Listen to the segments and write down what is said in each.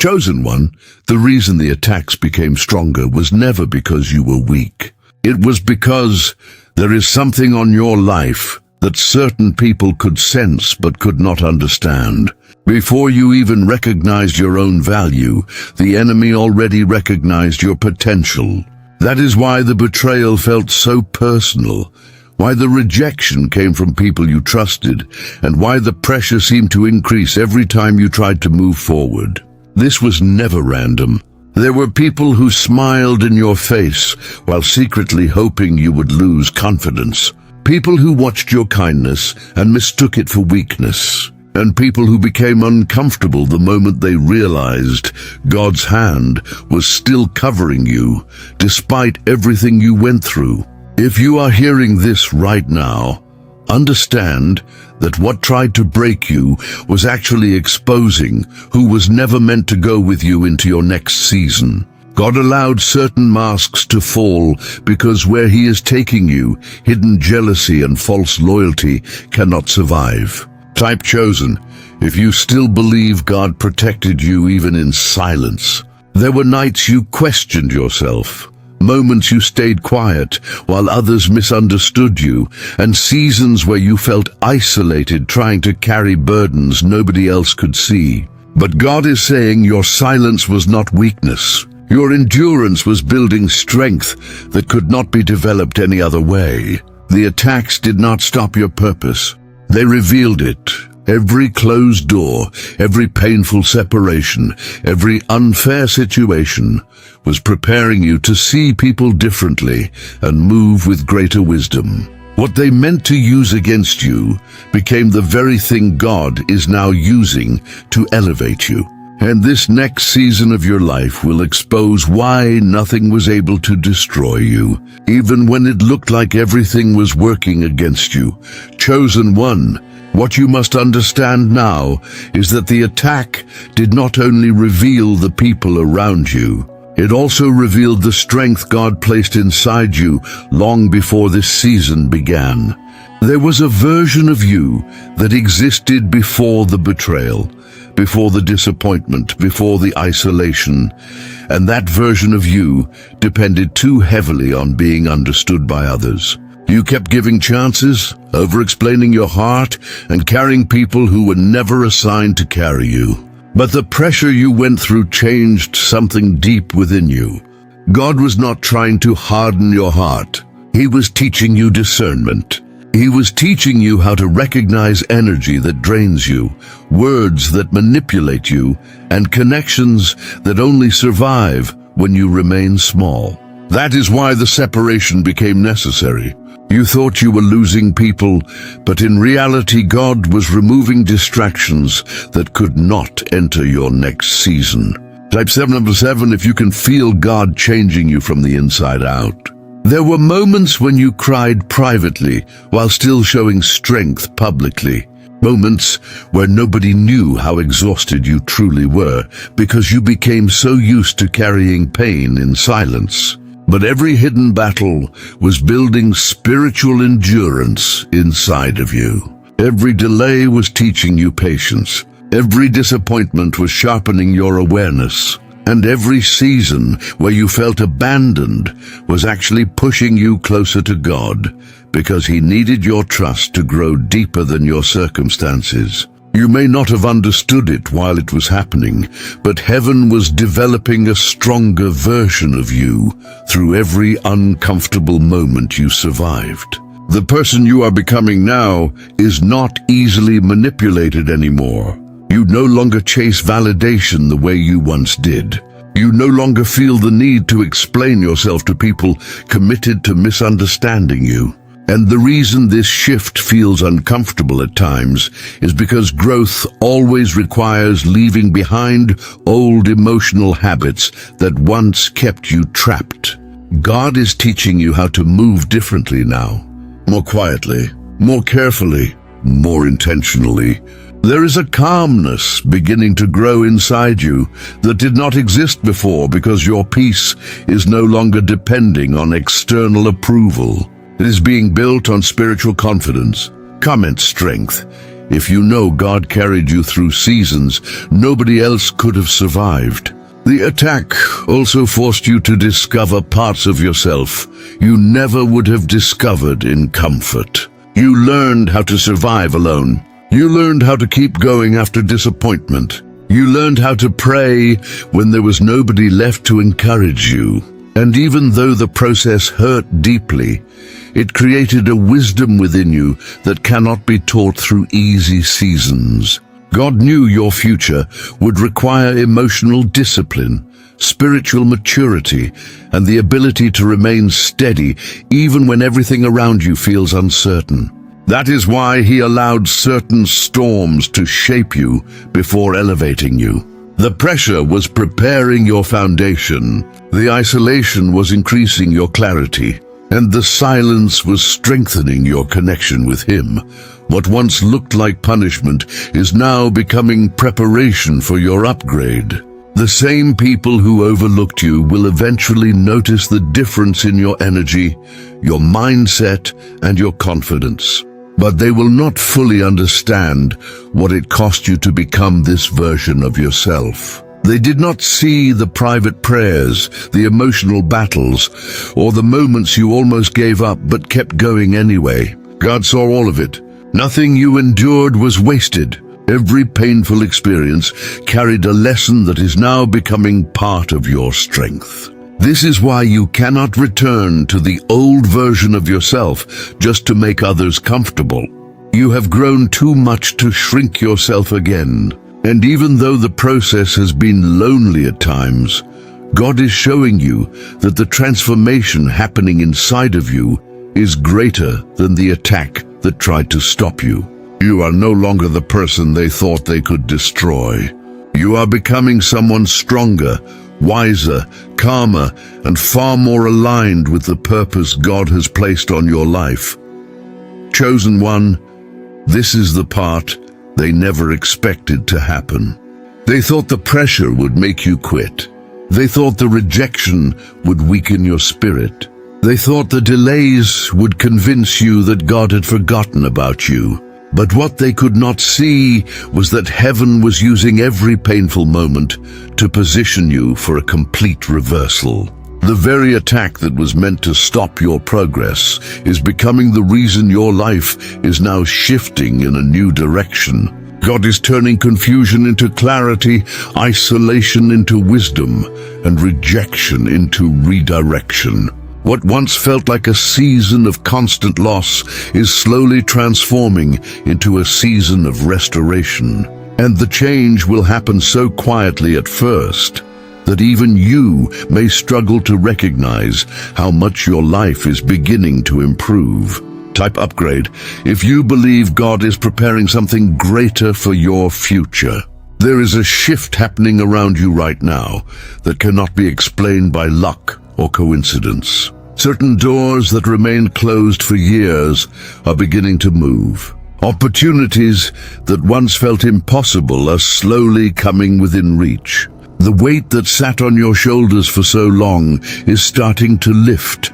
Chosen one, the reason the attacks became stronger was never because you were weak. It was because there is something on your life that certain people could sense but could not understand. Before you even recognized your own value, the enemy already recognized your potential. That is why the betrayal felt so personal, why the rejection came from people you trusted, and why the pressure seemed to increase every time you tried to move forward. This was never random. There were people who smiled in your face while secretly hoping you would lose confidence. People who watched your kindness and mistook it for weakness. And people who became uncomfortable the moment they realized God's hand was still covering you, despite everything you went through. If you are hearing this right now, understand that what tried to break you was actually exposing who was never meant to go with you into your next season. God allowed certain masks to fall because where He is taking you, hidden jealousy and false loyalty cannot survive. Type chosen if you still believe God protected you even in silence. There were nights you questioned yourself, moments you stayed quiet while others misunderstood you, and seasons where you felt isolated trying to carry burdens nobody else could see. But God is saying your silence was not weakness. Your endurance was building strength that could not be developed any other way. The attacks did not stop your purpose. They revealed it. Every closed door, every painful separation, every unfair situation was preparing you to see people differently and move with greater wisdom. What they meant to use against you became the very thing God is now using to elevate you. And this next season of your life will expose why nothing was able to destroy you, even when it looked like everything was working against you. Chosen one, what you must understand now is that the attack did not only reveal the people around you, it also revealed the strength God placed inside you long before this season began. There was a version of you that existed before the betrayal, before the disappointment, before the isolation, and that version of you depended too heavily on being understood by others. You kept giving chances, over-explaining your heart, and carrying people who were never assigned to carry you. But the pressure you went through changed something deep within you. God was not trying to harden your heart. He was teaching you discernment. He was teaching you how to recognize energy that drains you, words that manipulate you, and connections that only survive when you remain small. That is why the separation became necessary. You thought you were losing people, but in reality God was removing distractions that could not enter your next season. Type 7 if you can feel God changing you from the inside out. There were moments when you cried privately while still showing strength publicly. Moments where nobody knew how exhausted you truly were because you became so used to carrying pain in silence. But every hidden battle was building spiritual endurance inside of you. Every delay was teaching you patience. Every disappointment was sharpening your awareness. And every season where you felt abandoned was actually pushing you closer to God, because He needed your trust to grow deeper than your circumstances. You may not have understood it while it was happening, but heaven was developing a stronger version of you through every uncomfortable moment you survived. The person you are becoming now is not easily manipulated anymore. You no longer chase validation the way you once did. You no longer feel the need to explain yourself to people committed to misunderstanding you. And the reason this shift feels uncomfortable at times is because growth always requires leaving behind old emotional habits that once kept you trapped. God is teaching you how to move differently now. More quietly, more carefully, more intentionally. There is a calmness beginning to grow inside you that did not exist before because your peace is no longer depending on external approval. It is being built on spiritual confidence. Comment strength If you know God carried you through seasons nobody else could have survived. The attack also forced you to discover parts of yourself you never would have discovered in comfort. You learned how to survive alone. You learned how to keep going after disappointment. You learned how to pray when there was nobody left to encourage you. And even though the process hurt deeply, it created a wisdom within you that cannot be taught through easy seasons. God knew your future would require emotional discipline, spiritual maturity, and the ability to remain steady even when everything around you feels uncertain. That is why He allowed certain storms to shape you before elevating you. The pressure was preparing your foundation, the isolation was increasing your clarity, and the silence was strengthening your connection with Him. What once looked like punishment is now becoming preparation for your upgrade. The same people who overlooked you will eventually notice the difference in your energy, your mindset, and your confidence. But they will not fully understand what it cost you to become this version of yourself. They did not see the private prayers, the emotional battles, or the moments you almost gave up but kept going anyway. God saw all of it. Nothing you endured was wasted. Every painful experience carried a lesson that is now becoming part of your strength. This is why you cannot return to the old version of yourself just to make others comfortable. You have grown too much to shrink yourself again. And even though the process has been lonely at times, God is showing you that the transformation happening inside of you is greater than the attack that tried to stop you. You are no longer the person they thought they could destroy. You are becoming someone stronger, wiser, calmer, and far more aligned with the purpose God has placed on your life. Chosen one, this is the part they never expected to happen. They thought the pressure would make you quit. They thought the rejection would weaken your spirit. They thought the delays would convince you that God had forgotten about you. But what they could not see was that heaven was using every painful moment to position you for a complete reversal. The very attack that was meant to stop your progress is becoming the reason your life is now shifting in a new direction. God is turning confusion into clarity, isolation into wisdom, and rejection into redirection. What once felt like a season of constant loss is slowly transforming into a season of restoration. And the change will happen so quietly at first that even you may struggle to recognize how much your life is beginning to improve. Type upgrade if you believe God is preparing something greater for your future. There is a shift happening around you right now that cannot be explained by luck or coincidence. Certain doors that remained closed for years are beginning to move. Opportunities that once felt impossible are slowly coming within reach. The weight that sat on your shoulders for so long is starting to lift,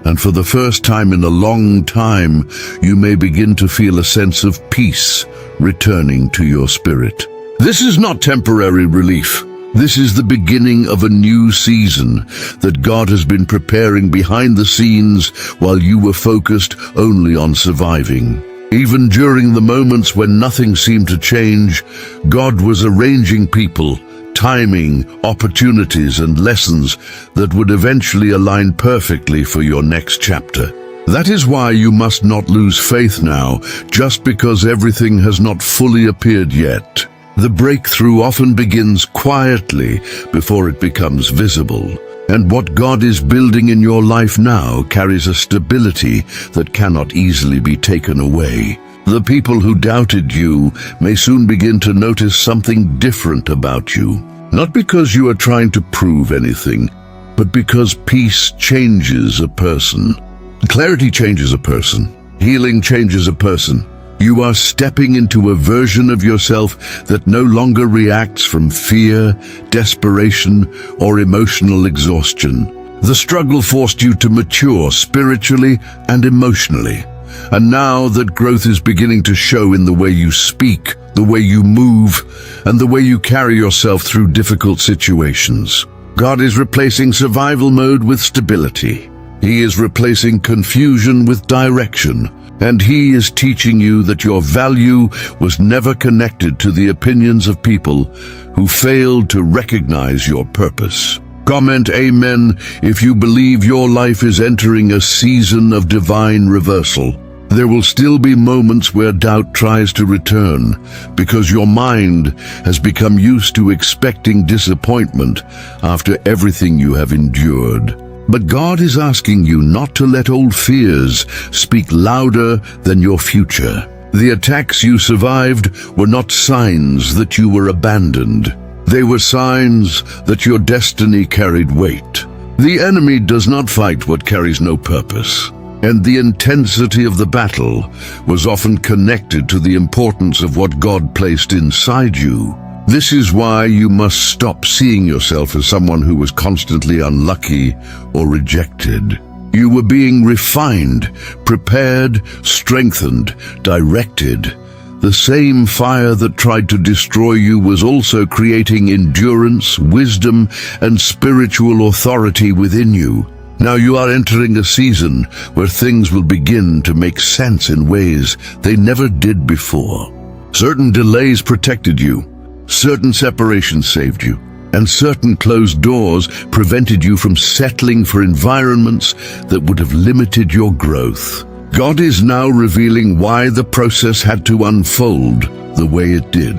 and for the first time in a long time, you may begin to feel a sense of peace returning to your spirit. This is not temporary relief. This is the beginning of a new season that God has been preparing behind the scenes while you were focused only on surviving. Even during the moments when nothing seemed to change, God was arranging people, timing, opportunities, and lessons that would eventually align perfectly for your next chapter. That is why you must not lose faith now, just because everything has not fully appeared yet. The breakthrough often begins quietly before it becomes visible. And what God is building in your life now carries a stability that cannot easily be taken away. The people who doubted you may soon begin to notice something different about you. Not because you are trying to prove anything, but because peace changes a person. Clarity changes a person. Healing changes a person. You are stepping into a version of yourself that no longer reacts from fear, desperation, or emotional exhaustion. The struggle forced you to mature spiritually and emotionally. And now that growth is beginning to show in the way you speak, the way you move, and the way you carry yourself through difficult situations. God is replacing survival mode with stability. He is replacing confusion with direction. And He is teaching you that your value was never connected to the opinions of people who failed to recognize your purpose. Comment Amen if you believe your life is entering a season of divine reversal. There will still be moments where doubt tries to return because your mind has become used to expecting disappointment after everything you have endured. But God is asking you not to let old fears speak louder than your future. The attacks you survived were not signs that you were abandoned. They were signs that your destiny carried weight. The enemy does not fight what carries no purpose, and the intensity of the battle was often connected to the importance of what God placed inside you. This is why you must stop seeing yourself as someone who was constantly unlucky or rejected. You were being refined, prepared, strengthened, directed. The same fire that tried to destroy you was also creating endurance, wisdom, and spiritual authority within you. Now you are entering a season where things will begin to make sense in ways they never did before. Certain delays protected you, certain separations saved you, and certain closed doors prevented you from settling for environments that would have limited your growth. God is now revealing why the process had to unfold the way it did.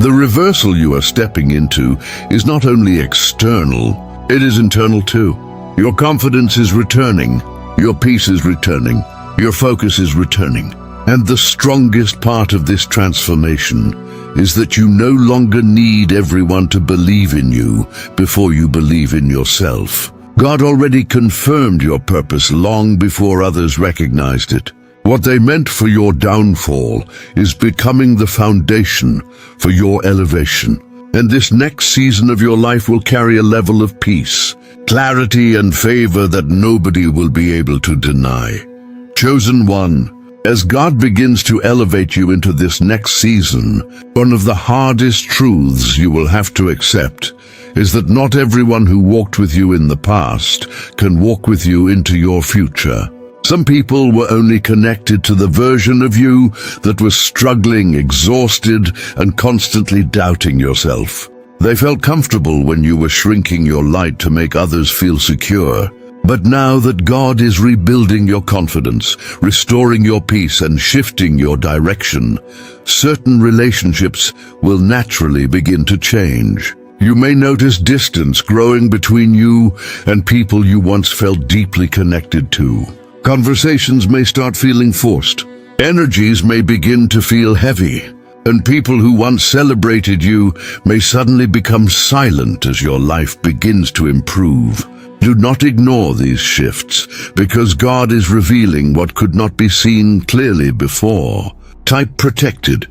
The reversal you are stepping into is not only external, it is internal too. Your confidence is returning, your peace is returning, your focus is returning. And the strongest part of this transformation is that you no longer need everyone to believe in you before you believe in yourself. God already confirmed your purpose long before others recognized it. What they meant for your downfall is becoming the foundation for your elevation. And this next season of your life will carry a level of peace, clarity, and favor that nobody will be able to deny. Chosen one, as God begins to elevate you into this next season, one of the hardest truths you will have to accept is that not everyone who walked with you in the past can walk with you into your future. Some people were only connected to the version of you that was struggling, exhausted, and constantly doubting yourself. They felt comfortable when you were shrinking your light to make others feel secure. But now that God is rebuilding your confidence, restoring your peace, and shifting your direction, certain relationships will naturally begin to change. You may notice distance growing between you and people you once felt deeply connected to. Conversations may start feeling forced. Energies may begin to feel heavy. And people who once celebrated you may suddenly become silent as your life begins to improve. Do not ignore these shifts, because God is revealing what could not be seen clearly before. Type protected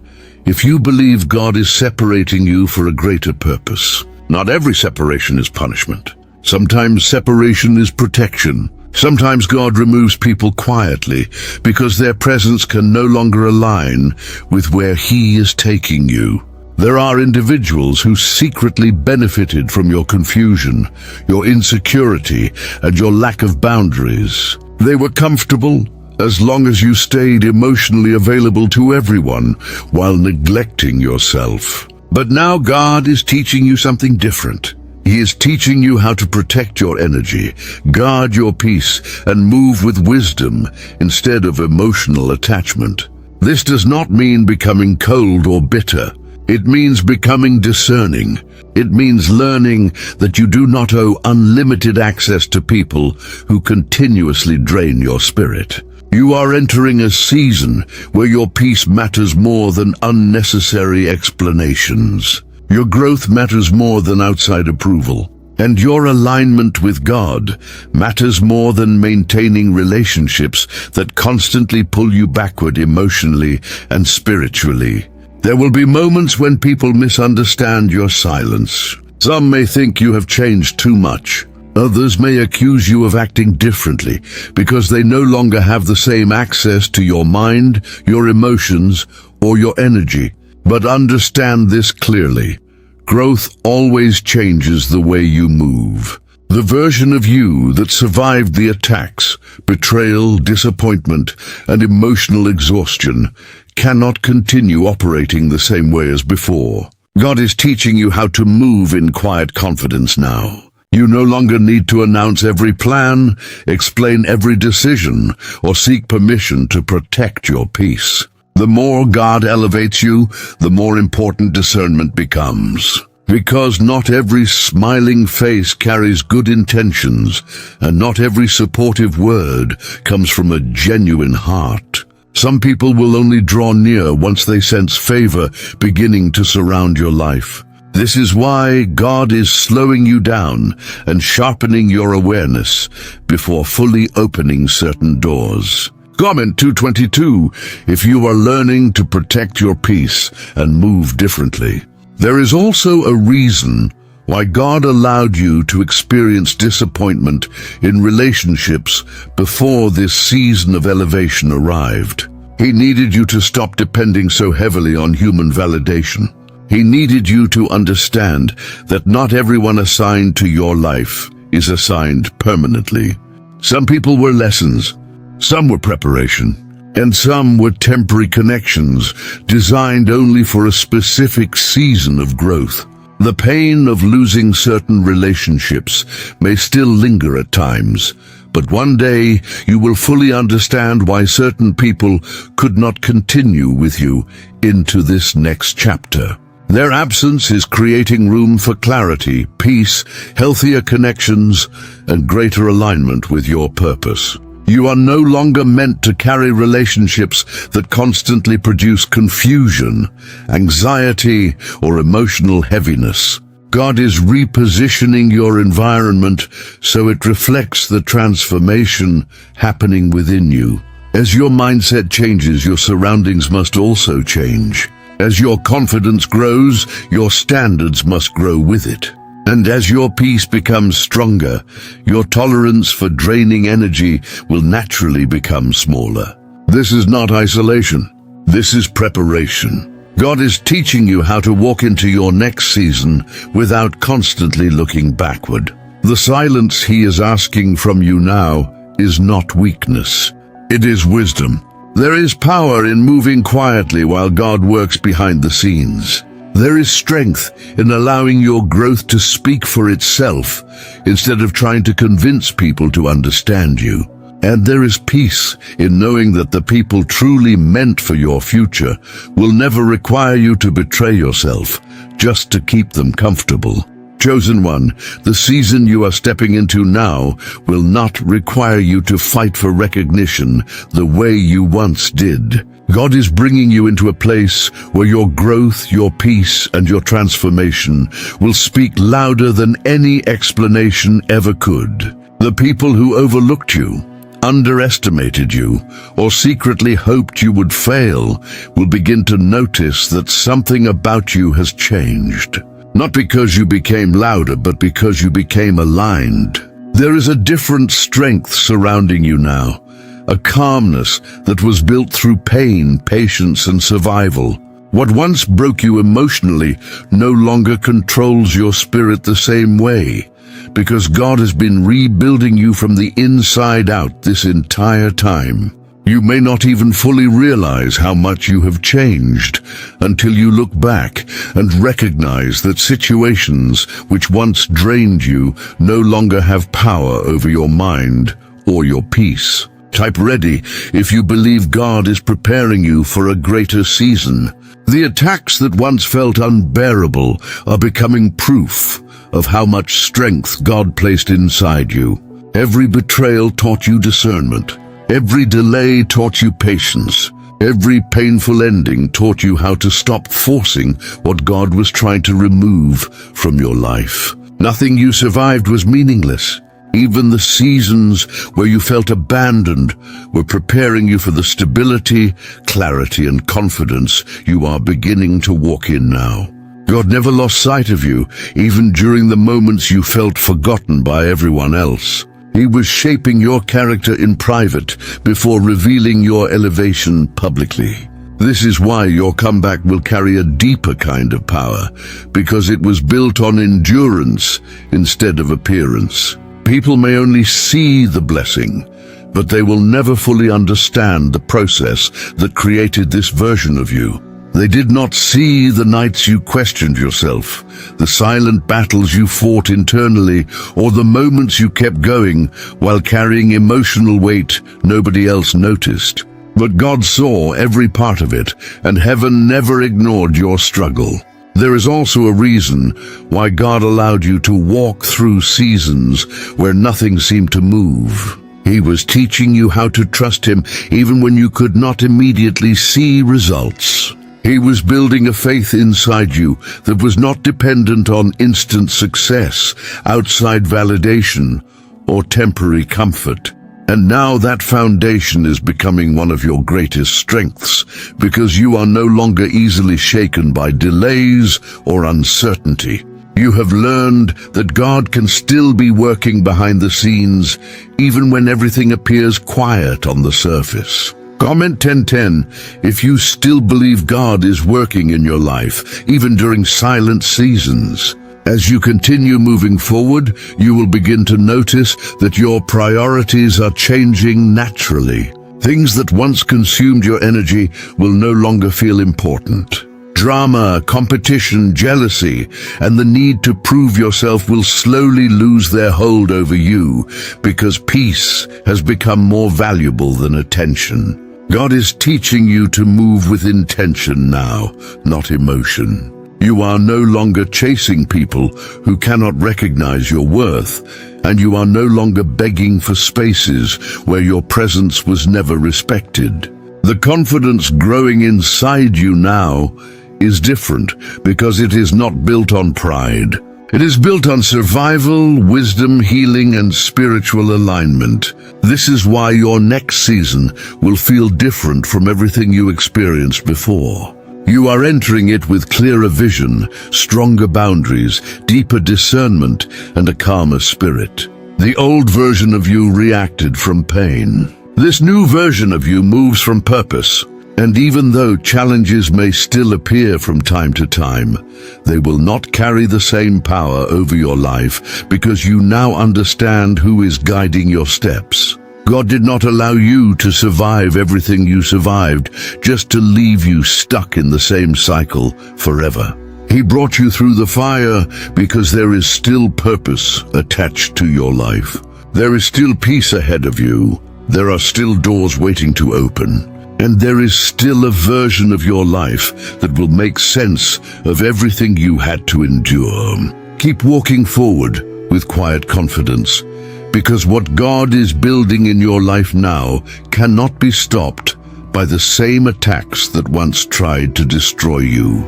if you believe God is separating you for a greater purpose. Not every separation is punishment. Sometimes separation is protection. Sometimes God removes people quietly because their presence can no longer align with where He is taking you. There are individuals who secretly benefited from your confusion, your insecurity, and your lack of boundaries. They were comfortable as long as you stayed emotionally available to everyone while neglecting yourself. But now God is teaching you something different. He is teaching you how to protect your energy, guard your peace, and move with wisdom instead of emotional attachment. This does not mean becoming cold or bitter. It means becoming discerning. It means learning that you do not owe unlimited access to people who continuously drain your spirit. You are entering a season where your peace matters more than unnecessary explanations. Your growth matters more than outside approval. And your alignment with God matters more than maintaining relationships that constantly pull you backward emotionally and spiritually. There will be moments when people misunderstand your silence. Some may think you have changed too much. Others may accuse you of acting differently because they no longer have the same access to your mind, your emotions, or your energy. But understand this clearly. Growth always changes the way you move. The version of you that survived the attacks, betrayal, disappointment, and emotional exhaustion cannot continue operating the same way as before. God is teaching you how to move in quiet confidence now. You no longer need to announce every plan, explain every decision, or seek permission to protect your peace. The more God elevates you, the more important discernment becomes. Because not every smiling face carries good intentions, and not every supportive word comes from a genuine heart. Some people will only draw near once they sense favor beginning to surround your life. This is why God is slowing you down and sharpening your awareness before fully opening certain doors. Comment 222 if you are learning to protect your peace and move differently. There is also a reason why God allowed you to experience disappointment in relationships before this season of elevation arrived. He needed you to stop depending so heavily on human validation. He needed you to understand that not everyone assigned to your life is assigned permanently. Some people were lessons, some were preparation, and some were temporary connections designed only for a specific season of growth. The pain of losing certain relationships may still linger at times, but one day you will fully understand why certain people could not continue with you into this next chapter. Their absence is creating room for clarity, peace, healthier connections, and greater alignment with your purpose. You are no longer meant to carry relationships that constantly produce confusion, anxiety, or emotional heaviness. God is repositioning your environment so it reflects the transformation happening within you. As your mindset changes, your surroundings must also change. As your confidence grows, your standards must grow with it. And as your peace becomes stronger, your tolerance for draining energy will naturally become smaller. This is not isolation. This is preparation. God is teaching you how to walk into your next season without constantly looking backward. The silence He is asking from you now is not weakness. It is wisdom. There is power in moving quietly while God works behind the scenes. There is strength in allowing your growth to speak for itself instead of trying to convince people to understand you. And there is peace in knowing that the people truly meant for your future will never require you to betray yourself just to keep them comfortable. Chosen one, the season you are stepping into now will not require you to fight for recognition the way you once did. God is bringing you into a place where your growth, your peace, and your transformation will speak louder than any explanation ever could. The people who overlooked you, underestimated you, or secretly hoped you would fail will begin to notice that something about you has changed. Not because you became louder, but because you became aligned. There is a different strength surrounding you now, a calmness that was built through pain, patience, and survival. What once broke you emotionally no longer controls your spirit the same way, because God has been rebuilding you from the inside out this entire time. You may not even fully realize how much you have changed until you look back and recognize that situations which once drained you no longer have power over your mind or your peace. Type ready if you believe God is preparing you for a greater season. The attacks that once felt unbearable are becoming proof of how much strength God placed inside you. Every betrayal taught you discernment. Every delay taught you patience. Every painful ending taught you how to stop forcing what God was trying to remove from your life. Nothing you survived was meaningless. Even the seasons where you felt abandoned were preparing you for the stability, clarity, and confidence you are beginning to walk in now. God never lost sight of you, even during the moments you felt forgotten by everyone else. He was shaping your character in private before revealing your elevation publicly. This is why your comeback will carry a deeper kind of power, because it was built on endurance instead of appearance. People may only see the blessing, but they will never fully understand the process that created this version of you. They did not see the nights you questioned yourself, the silent battles you fought internally, or the moments you kept going while carrying emotional weight nobody else noticed. But God saw every part of it, and heaven never ignored your struggle. There is also a reason why God allowed you to walk through seasons where nothing seemed to move. He was teaching you how to trust Him even when you could not immediately see results. He was building a faith inside you that was not dependent on instant success, outside validation, or temporary comfort. And now that foundation is becoming one of your greatest strengths, because you are no longer easily shaken by delays or uncertainty. You have learned that God can still be working behind the scenes, even when everything appears quiet on the surface. Comment 1010 if you still believe God is working in your life, even during silent seasons. As you continue moving forward, you will begin to notice that your priorities are changing naturally. Things that once consumed your energy will no longer feel important. Drama, competition, jealousy, and the need to prove yourself will slowly lose their hold over you, because peace has become more valuable than attention. God is teaching you to move with intention now, not emotion. You are no longer chasing people who cannot recognize your worth, and you are no longer begging for spaces where your presence was never respected. The confidence growing inside you now is different because it is not built on pride. It is built on survival, wisdom, healing, and spiritual alignment. This is why your next season will feel different from everything you experienced before. You are entering it with clearer vision, stronger boundaries, deeper discernment, and a calmer spirit. The old version of you reacted from pain. This new version of you moves from purpose. And even though challenges may still appear from time to time, they will not carry the same power over your life because you now understand who is guiding your steps. God did not allow you to survive everything you survived just to leave you stuck in the same cycle forever. He brought you through the fire because there is still purpose attached to your life. There is still peace ahead of you. There are still doors waiting to open. And there is still a version of your life that will make sense of everything you had to endure. Keep walking forward with quiet confidence, because what God is building in your life now cannot be stopped by the same attacks that once tried to destroy you.